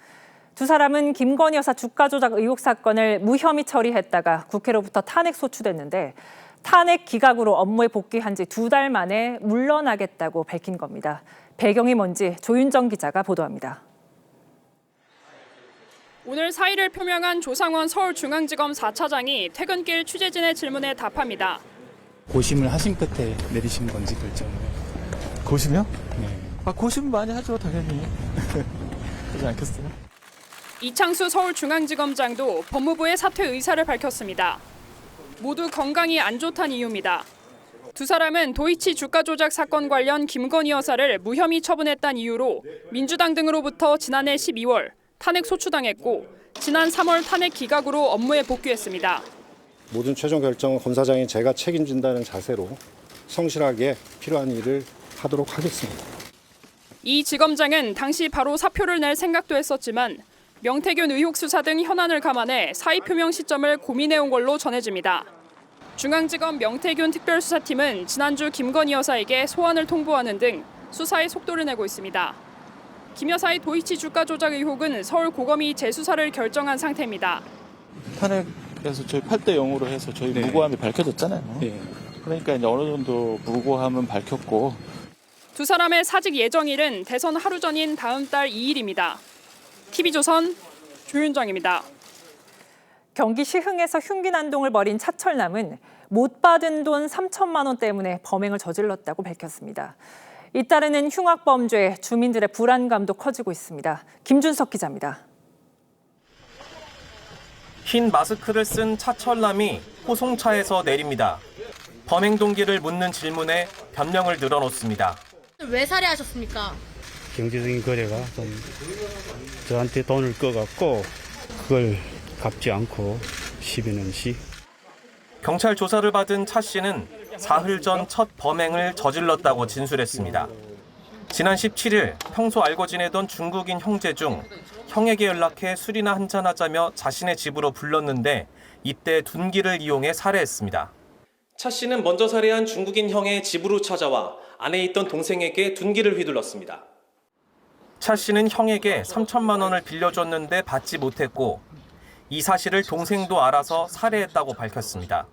두 사람은 김건희 여사 주가 조작 의혹 사건을 무혐의 처리했다가 국회로부터 탄핵 소추됐는데 탄핵 기각으로 업무에 복귀한 지 2달 만에 물러나겠다고 밝힌 겁니다. 배경이 뭔지 조윤정 기자가 보도합니다. 오늘 사의를 표명한 조상원 서울중앙지검 4차장이 퇴근길 취재진의 질문에 답합니다. 고심을 하신 끝에 내리신 건지 결정을. 고심이요? 네. 고심 많이 하죠, 당연히. 그러지 않겠어요? 이창수 서울중앙지검장도 법무부의 사퇴 의사를 밝혔습니다. 모두 건강이 안 좋다는 이유입니다. 두 사람은 도이치 주가 조작 사건 관련 김건희 여사를 무혐의 처분했다는 이유로 민주당 등으로부터 지난해 12월 탄핵 소추당했고 지난 3월 탄핵 기각으로 업무에 복귀했습니다. 모든 최종 결정은 검사장인 제가 책임진다는 자세로 성실하게 필요한 일을 하도록 하겠습니다. 이 지검장은 당시 바로 사표를 낼 생각도 했었지만 명태균 의혹 수사 등 현안을 감안해 사의 표명 시점을 고민해온 걸로 전해집니다. 중앙지검 명태균 특별수사팀은 지난주 김건희 여사에게 소환을 통보하는 등 수사에 속도를 내고 있습니다. 김 여사의 도이치 주가 조작 의혹은 서울고검이 재수사를 결정한 상태입니다. 탄핵에서 저희 8대 0으로 해서 저희 무고함이 밝혀졌잖아요. 그러니까 이제 어느 정도 무고함은 밝혔고. 두 사람의 사직 예정일은 대선 하루 전인 다음 달 2일입니다. TV조선 조윤정입니다. 경기 시흥에서 흉기 난동을 벌인 차철남은 못 받은 돈 3천만 원 때문에 범행을 저질렀다고 밝혔습니다. 잇따르는 흉악범죄에 주민들의 불안감도 커지고 있습니다. 김준석 기자입니다. 흰 마스크를 쓴 차철남이 호송차에서 내립니다. 범행 동기를 묻는 질문에 변명을 늘어놓습니다. 왜 살해하셨습니까? 경제적인 거래가 좀 저한테 돈을 꺼갖고 그걸 갚지 않고 시비는 시. 경찰 조사를 받은 차 씨는 사흘 전 첫 범행을 저질렀다고 진술했습니다. 지난 17일 평소 알고 지내던 중국인 형제 중 형에게 연락해 술이나 한잔하자며 자신의 집으로 불렀는데 이때 둔기를 이용해 살해했습니다. 차 씨는 먼저 살해한 중국인 형의 집으로 찾아와 안에 있던 동생에게 둔기를 휘둘렀습니다. 차 씨는 형에게 3천만 원을 빌려줬는데 받지 못했고 이 사실을 동생도 알아서 살해했다고 밝혔습니다.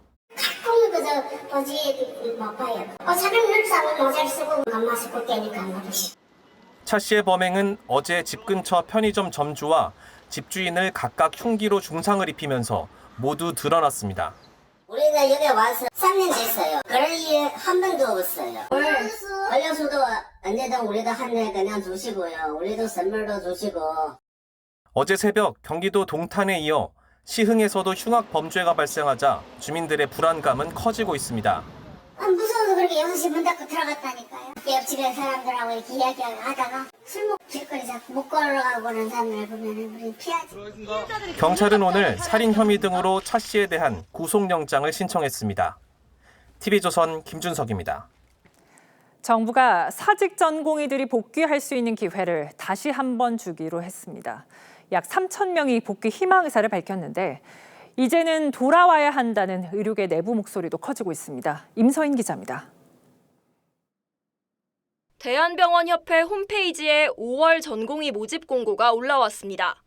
차 씨의 범행은 어제 집 근처 편의점 점주와 집주인을 각각 흉기로 중상을 입히면서 모두 드러났습니다. 우리가 여기 와서 3년 됐어요. 그럴 일 한 번도 없어요. 걸려서도 언제든 우리도 한 대 그냥 주시고요. 우리도 선물도 주시고. 어제 새벽 경기도 동탄에 이어 시흥에서도 흉악 범죄가 발생하자 주민들의 불안감은 커지고 있습니다. 무서워서 그렇게 6시 문 닫고 들어갔다니까요. 옆집에 사람들하고 이렇게 이야기하다가 술 먹고 길거리 자꾸 못 걸어가고 그런 사람들 보면 우리 피하지. 경찰은 오늘 살인 혐의 등으로 차 씨에 대한 구속영장을 신청했습니다. TV조선 김준석입니다. 정부가 사직 전공의들이 복귀할 수 있는 기회를 다시 한번 주기로 했습니다. 약 3천 명이 복귀 희망 의사를 밝혔는데 이제는 돌아와야 한다는 의료계 내부 목소리도 커지고 있습니다. 임서인 기자입니다. 대한병원협회 홈페이지에 5월 전공의 모집 공고가 올라왔습니다.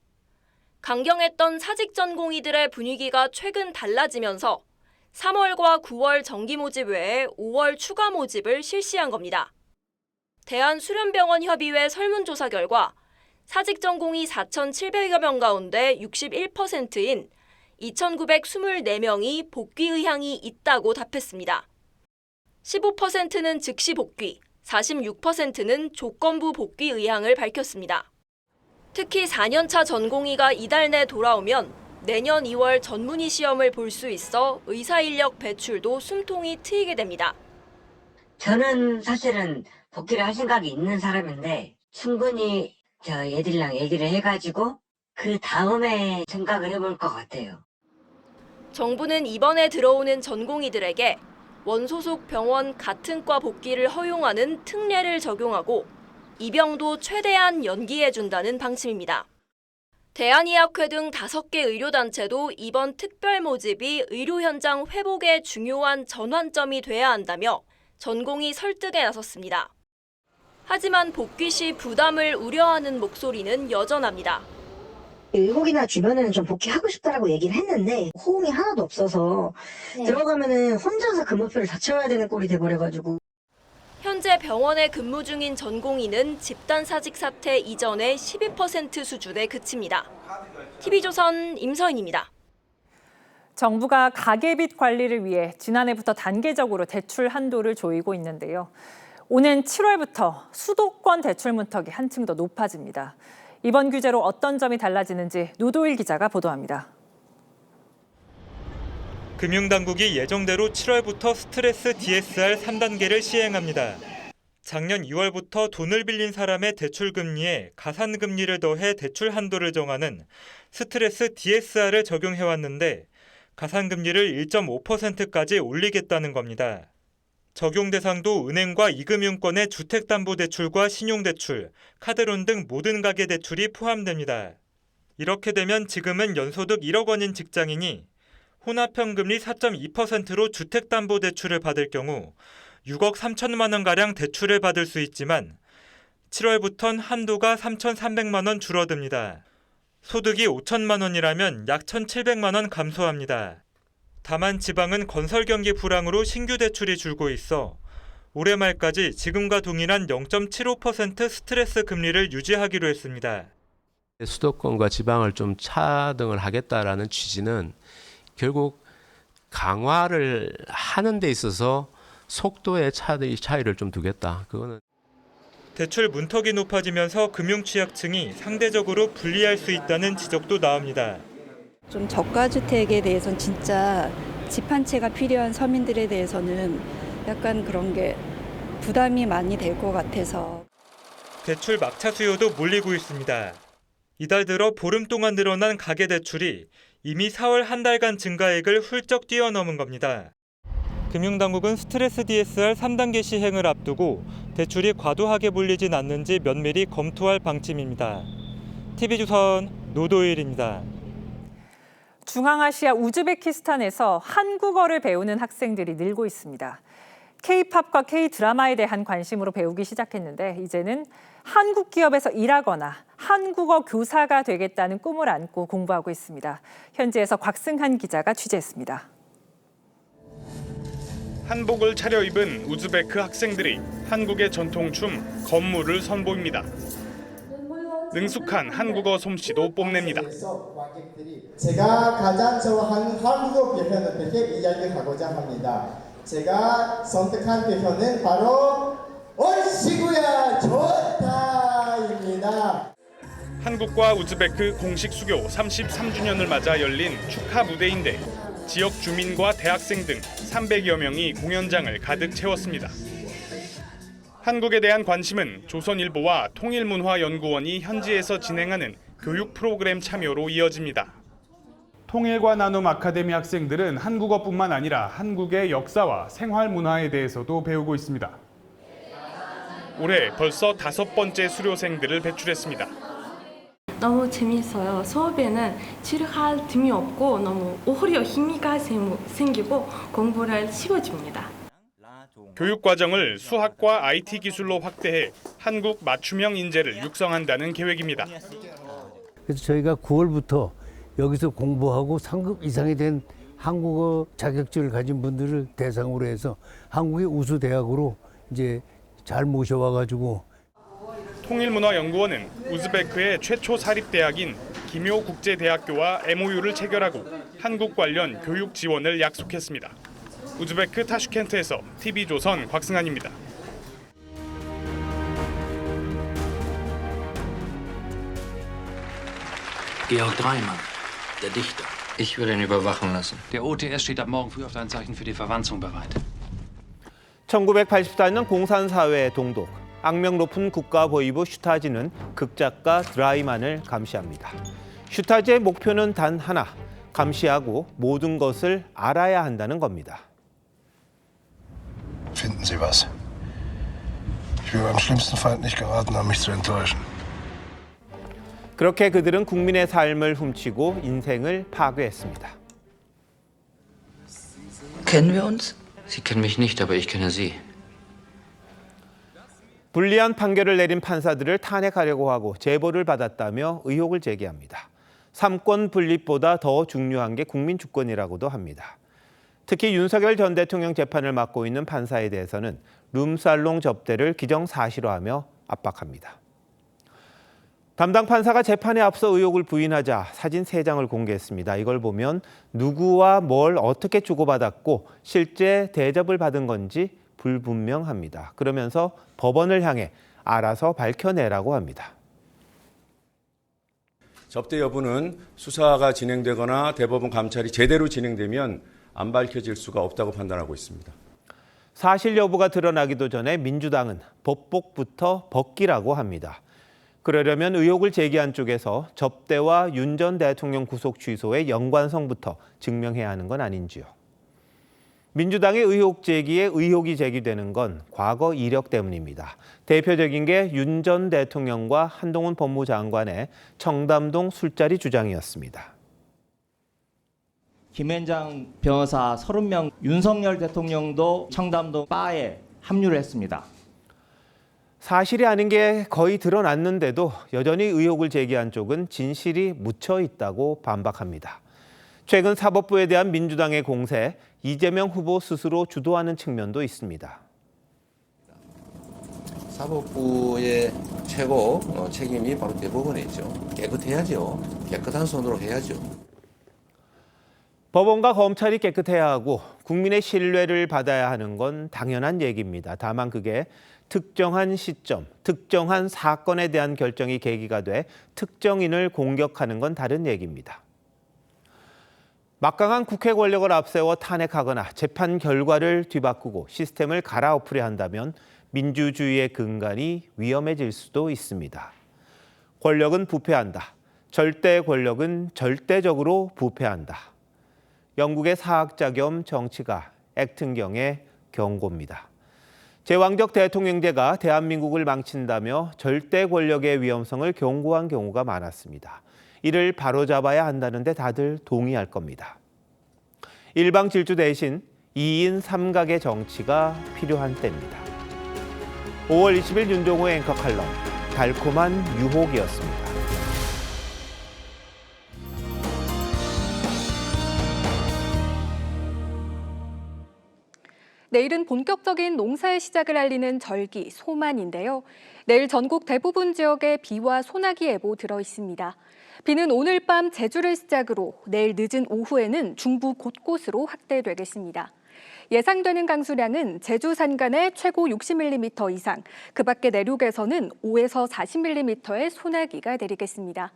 강경했던 사직 전공의들의 분위기가 최근 달라지면서 3월과 9월 정기 모집 외에 5월 추가 모집을 실시한 겁니다. 대한수련병원협의회 설문조사 결과 사직 전공의 4,700여 명 가운데 61%인 2,924명이 복귀 의향이 있다고 답했습니다. 15%는 즉시 복귀, 46%는 조건부 복귀 의향을 밝혔습니다. 특히 4년차 전공의가 이달 내 돌아오면 내년 2월 전문의 시험을 볼 수 있어 의사 인력 배출도 숨통이 트이게 됩니다. 저는 사실은 복귀를 할 생각이 있는 사람인데 충분히 얘들이랑 얘기를 해가지고 그 다음에 생각을 해볼 것 같아요. 정부는 이번에 들어오는 전공의들에게 원소속 병원 같은 과 복귀를 허용하는 특례를 적용하고 입영도 최대한 연기해준다는 방침입니다. 대한의학회 등 5개 의료단체도 이번 특별 모집이 의료 현장 회복에 중요한 전환점이 돼야 한다며 전공의 설득에 나섰습니다. 하지만 복귀 시 부담을 우려하는 목소리는 여전합니다. 의혹이나 주변에는 좀 복귀하고 싶다라고 얘기를 했는데 호응이 하나도 없어서 들어가면은 혼자서 근무표를 다 채워야 되는 꼴이 돼버려가지고. 현재 병원에 근무 중인 전공의는 집단 사직 사태 이전의 12% 수준에 그칩니다. TV조선 임서인입니다. 정부가 가계빚 관리를 위해 지난해부터 단계적으로 대출 한도를 조이고 있는데요. 오는 7월부터 수도권 대출 문턱이 한층 더 높아집니다. 이번 규제로 어떤 점이 달라지는지 노도일 기자가 보도합니다. 금융당국이 예정대로 7월부터 스트레스 DSR 3단계를 시행합니다. 작년 2월부터 돈을 빌린 사람의 대출 금리에 가산금리를 더해 대출 한도를 정하는 스트레스 DSR을 적용해왔는데 가산금리를 1.5%까지 올리겠다는 겁니다. 적용 대상도 은행과 이금융권의 주택담보대출과 신용대출, 카드론 등 모든 가계대출이 포함됩니다. 이렇게 되면 지금은 연소득 1억 원인 직장인이 혼합현금리 4.2%로 주택담보대출을 받을 경우 6억 3천만 원가량 대출을 받을 수 있지만 7월부턴 한도가 3,300만 원 줄어듭니다. 소득이 5천만 원이라면 약 1,700만 원 감소합니다. 다만 지방은 건설 경기 불황으로 신규 대출이 줄고 있어 올해 말까지 지금과 동일한 0.75% 스트레스 금리를 유지하기로 했습니다. 수도권과 지방을 좀 차등을 하겠다라는 취지는 결국 강화를 하는 데 있어서 속도의 차이를 좀 두겠다. 그거는 대출 문턱이 높아지면서 금융 취약층이 상대적으로 불리할 수 있다는 지적도 나옵니다. 좀 저가주택에 대해서는 진짜 집 한 채가 필요한 서민들에 대해서는 약간 그런 게 부담이 많이 될 것 같아서. 대출 막차 수요도 몰리고 있습니다. 이달 들어 보름 동안 늘어난 가계대출이 이미 4월 한 달간 증가액을 훌쩍 뛰어넘은 겁니다. 금융당국은 스트레스 DSR 3단계 시행을 앞두고 대출이 과도하게 몰리진 않는지 면밀히 검토할 방침입니다. TV조선 노도일입니다. 중앙아시아 우즈베키스탄에서 한국어를 배우는 학생들이 늘고 있습니다. K-팝과 K-드라마에 대한 관심으로 배우기 시작했는데 이제는 한국 기업에서 일하거나 한국어 교사가 되겠다는 꿈을 안고 공부하고 있습니다. 현지에서 곽승한 기자가 취재했습니다. 한복을 차려입은 우즈베크 학생들이 한국의 전통춤 건무를 선보입니다. 능숙한 한국어 솜씨도 뽐냅니다. 제가 가장 좋아하는 한국어 표현을 이렇게 이야기하고자 합니다. 제가 선택한 표현은 바로 얼씨구야 좋다입니다. 한국과 우즈베크 공식 수교 33주년을 맞아 열린 축하 무대인데 지역 주민과 대학생 등 300여 명이 공연장을 가득 채웠습니다. 한국에 대한 관심은 조선일보와 통일문화연구원이 현지에서 진행하는 교육 프로그램 참여로 이어집니다. 통일과 나눔 아카데미 학생들은 한국어뿐만 아니라 한국의 역사와 생활 문화에 대해서도 배우고 있습니다. 올해 벌써 5번째 수료생들을 배출했습니다. 너무 재미있어요. 수업에는 지루할 틈이 없고 너무 오히려 흥미가 생기고 공부를 쉬워집니다. 교육 과정을 수학과 IT 기술로 확대해 한국 맞춤형 인재를 육성한다는 계획입니다. 그래서 저희가 9월부터 여기서 공부하고 3급 이상이 된 한국어 자격증을 가진 분들을 대상으로 해서 한국의 우수 대학으로 이제 잘 모셔와가지고. 통일문화연구원은 우즈베크의 최초 사립대학인 기묘국제대학교와 MOU를 체결하고 한국 관련 교육 지원을 약속했습니다. 우즈베크 타슈켄트에서 TV조선 곽승한입니다. Georg Dreimann, der Dichter. Ich will ihn überwachen lassen. Der OTS steht ab morgen früh auf dein Zeichen für die Verwanzung bereit. 1984년 공산사회의 동독, 악명 높은 국가보위부 슈타지는 극작가 드라이만을 감시합니다. 슈타지의 목표는 단 하나, 감시하고 모든 것을 알아야 한다는 겁니다. Finden Sie was? Ich will beim schlimmsten Feind nicht geraten haben, mich zu enttäuschen. 그렇게 그들은 국민의 삶을 훔치고 인생을 파괴했습니다. Kennen wir uns? Sie kennen mich nicht, aber ich kenne Sie. 불리한 판결을 내린 판사들을 탄핵하려고 하고 제보를 받았다며 의혹을 제기합니다. 삼권 분립보다 더 중요한 게 국민 주권이라고도 합니다. 특히 윤석열 전 대통령 재판을 맡고 있는 판사에 대해서는 룸살롱 접대를 기정사실화하며 압박합니다. 담당 판사가 재판에 앞서 의혹을 부인하자 사진 3장을 공개했습니다. 이걸 보면 누구와 뭘 어떻게 주고받았고 실제 대접을 받은 건지 불분명합니다. 그러면서 법원을 향해 알아서 밝혀내라고 합니다. 접대 여부는 수사가 진행되거나 대법원 감찰이 제대로 진행되면 안 밝혀질 수가 없다고 판단하고 있습니다. 사실 여부가 드러나기도 전에 민주당은 법복부터 벗기라고 합니다. 그러려면 의혹을 제기한 쪽에서 접대와 윤 전 대통령 구속 취소의 연관성부터 증명해야 하는 건 아닌지요. 민주당의 의혹 제기에 의혹이 제기되는 건 과거 이력 때문입니다. 대표적인 게 윤 전 대통령과 한동훈 법무장관의 청담동 술자리 주장이었습니다. 김앤장 변호사 30명, 윤석열 대통령도 청담동 바에 합류를 했습니다. 사실이 아닌 게 거의 드러났는데도 여전히 의혹을 제기한 쪽은 진실이 묻혀 있다고 반박합니다. 최근 사법부에 대한 민주당의 공세, 이재명 후보 스스로 주도하는 측면도 있습니다. 사법부의 최고 책임이 바로 대법원에 있죠. 깨끗해야죠. 깨끗한 손으로 해야죠. 법원과 검찰이 깨끗해야 하고 국민의 신뢰를 받아야 하는 건 당연한 얘기입니다. 다만 그게 특정한 시점, 특정한 사건에 대한 결정이 계기가 돼 특정인을 공격하는 건 다른 얘기입니다. 막강한 국회 권력을 앞세워 탄핵하거나 재판 결과를 뒤바꾸고 시스템을 갈아엎으려 한다면 민주주의의 근간이 위험해질 수도 있습니다. 권력은 부패한다. 절대 권력은 절대적으로 부패한다. 영국의 사학자 겸 정치가 액튼경의 경고입니다. 제왕적 대통령제가 대한민국을 망친다며 절대 권력의 위험성을 경고한 경우가 많았습니다. 이를 바로잡아야 한다는데 다들 동의할 겁니다. 일방질주 대신 2인 3각의 정치가 필요한 때입니다. 5월 20일 윤종호의 앵커 칼럼, 달콤한 유혹이었습니다. 내일은 본격적인 농사의 시작을 알리는 절기 소만인데요. 내일 전국 대부분 지역에 비와 소나기 예보 들어 있습니다. 비는 오늘 밤 제주를 시작으로 내일 늦은 오후에는 중부 곳곳으로 확대되겠습니다. 예상되는 강수량은 제주 산간에 최고 60mm 이상, 그 밖에 내륙에서는 5에서 40mm의 소나기가 내리겠습니다.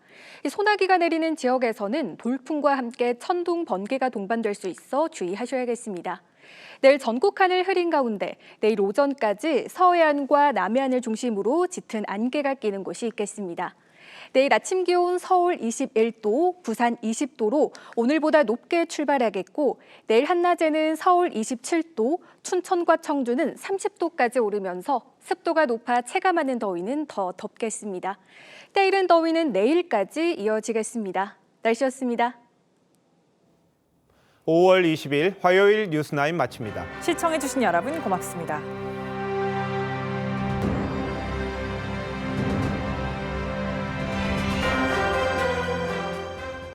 이 소나기가 내리는 지역에서는 돌풍과 함께 천둥, 번개가 동반될 수 있어 주의하셔야겠습니다. 내일 전국 하늘 흐린 가운데 내일 오전까지 서해안과 남해안을 중심으로 짙은 안개가 끼는 곳이 있겠습니다. 내일 아침 기온 서울 21도, 부산 20도로 오늘보다 높게 출발하겠고 내일 한낮에는 서울 27도, 춘천과 청주는 30도까지 오르면서 습도가 높아 체감하는 더위는 더 덥겠습니다. 때이른 더위는 내일까지 이어지겠습니다. 날씨였습니다. 5월 20일 화요일 뉴스9 마칩니다. 시청해주신 여러분 고맙습니다.